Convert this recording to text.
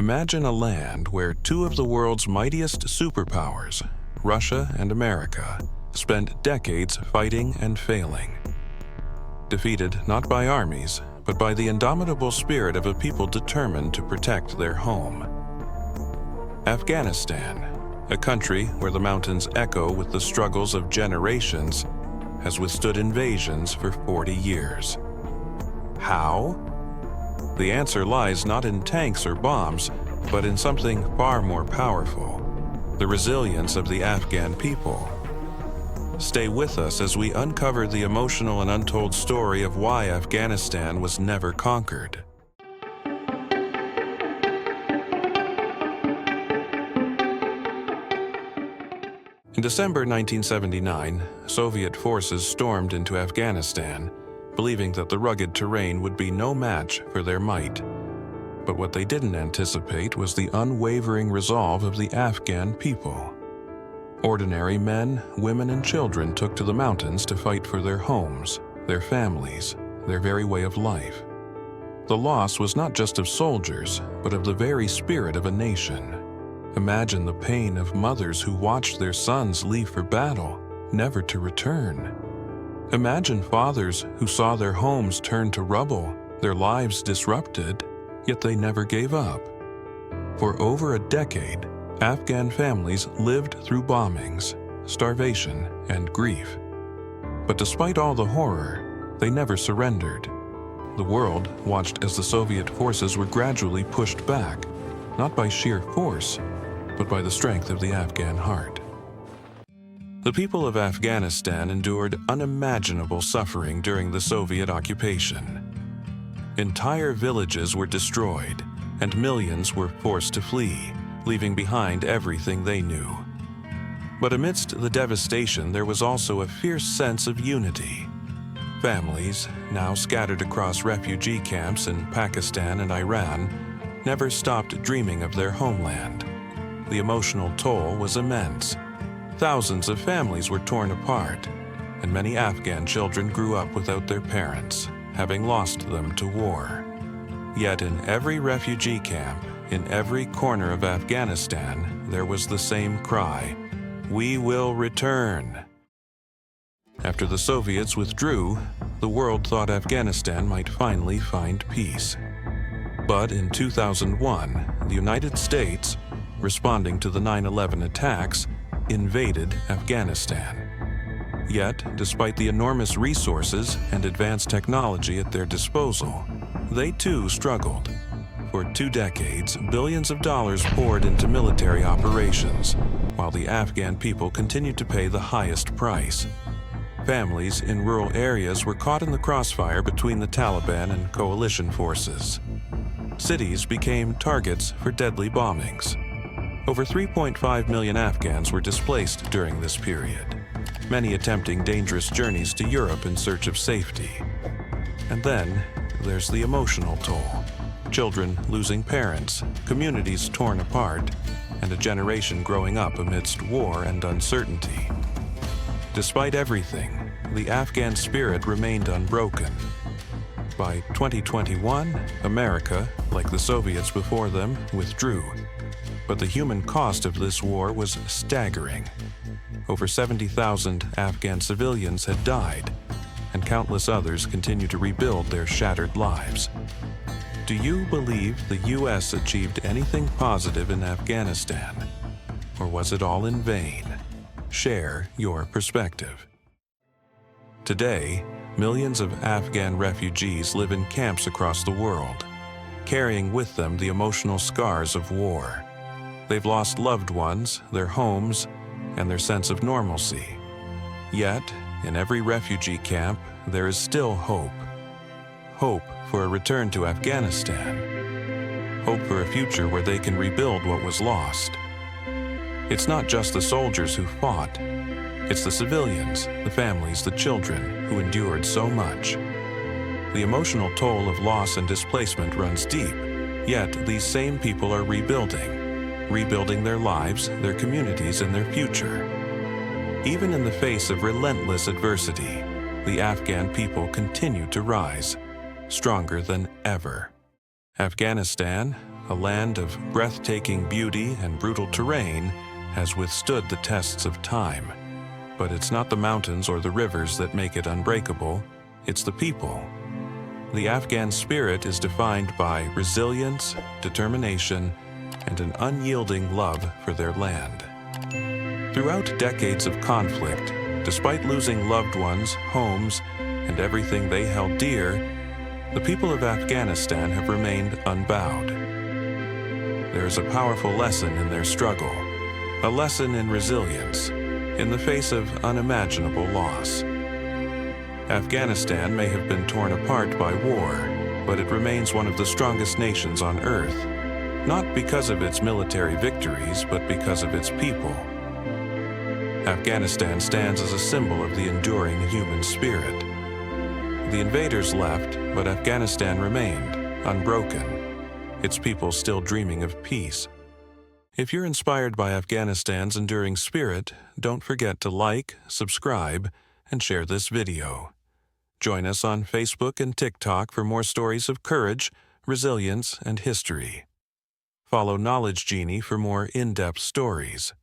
Imagine a land where two of the world's mightiest superpowers, Russia and America, spent decades fighting and failing. Defeated not by armies, but by the indomitable spirit of a people determined to protect their home. Afghanistan, a country where the mountains echo with the struggles of generations, has withstood invasions for 40 years. How? The answer lies not in tanks or bombs, but in something far more powerful: the resilience of the Afghan people. Stay with us as we uncover the emotional and untold story of why Afghanistan was never conquered. In December 1979, Soviet forces stormed into Afghanistan, believing that the rugged terrain would be no match for their might. But what they didn't anticipate was the unwavering resolve of the Afghan people. Ordinary men, women, and children took to the mountains to fight for their homes, their families, their very way of life. The loss was not just of soldiers, but of the very spirit of a nation. Imagine the pain of mothers who watched their sons leave for battle, never to return. Imagine fathers who saw their homes turn to rubble, their lives disrupted, yet they never gave up. For over a decade, Afghan families lived through bombings, starvation, and grief. But despite all the horror, they never surrendered. The world watched as the Soviet forces were gradually pushed back, not by sheer force, but by the strength of the Afghan heart. The people of Afghanistan endured unimaginable suffering during the Soviet occupation. Entire villages were destroyed, and millions were forced to flee, leaving behind everything they knew. But amidst the devastation, there was also a fierce sense of unity. Families, now scattered across refugee camps in Pakistan and Iran, never stopped dreaming of their homeland. The emotional toll was immense. Thousands of families were torn apart, and many Afghan children grew up without their parents, having lost them to war. Yet in every refugee camp, in every corner of Afghanistan, there was the same cry: "We will return." After the Soviets withdrew, the world thought Afghanistan might finally find peace. But in 2001, the United States, responding to the 9/11 attacks, invaded Afghanistan. Yet, despite the enormous resources and advanced technology at their disposal, they too struggled. For 2 decades, billions of dollars poured into military operations, while the Afghan people continued to pay the highest price. Families in rural areas were caught in the crossfire between the Taliban and coalition forces. Cities became targets for deadly bombings. Over 3.5 million Afghans were displaced during this period, many attempting dangerous journeys to Europe in search of safety. And then there's the emotional toll: children losing parents, communities torn apart, and a generation growing up amidst war and uncertainty. Despite everything, the Afghan spirit remained unbroken. By 2021, America, like the Soviets before them, withdrew. But the human cost of this war was staggering. Over 70,000 Afghan civilians had died, and countless others continue to rebuild their shattered lives. Do you believe the U.S. achieved anything positive in Afghanistan? Or was it all in vain? Share your perspective. Today, millions of Afghan refugees live in camps across the world, carrying with them the emotional scars of war. They've lost loved ones, their homes, and their sense of normalcy. Yet, in every refugee camp, there is still hope. Hope for a return to Afghanistan. Hope for a future where they can rebuild what was lost. It's not just the soldiers who fought. It's the civilians, the families, the children who endured so much. The emotional toll of loss and displacement runs deep, yet these same people are rebuilding their lives, their communities, and their future. Even in the face of relentless adversity, the Afghan people continue to rise, stronger than ever. Afghanistan, a land of breathtaking beauty and brutal terrain, has withstood the tests of time. But it's not the mountains or the rivers that make it unbreakable, it's the people. The Afghan spirit is defined by resilience, determination, and an unyielding love for their land. Throughout decades of conflict, despite losing loved ones, homes, and everything they held dear, the people of Afghanistan have remained unbowed. There is a powerful lesson in their struggle, a lesson in resilience, in the face of unimaginable loss. Afghanistan may have been torn apart by war, but it remains one of the strongest nations on earth, not because of its military victories, but because of its people. Afghanistan stands as a symbol of the enduring human spirit. The invaders left, but Afghanistan remained, unbroken, its people still dreaming of peace. If you're inspired by Afghanistan's enduring spirit, don't forget to like, subscribe, and share this video. Join us on Facebook and TikTok for more stories of courage, resilience, and history. Follow Knowledge Genie for more in-depth stories.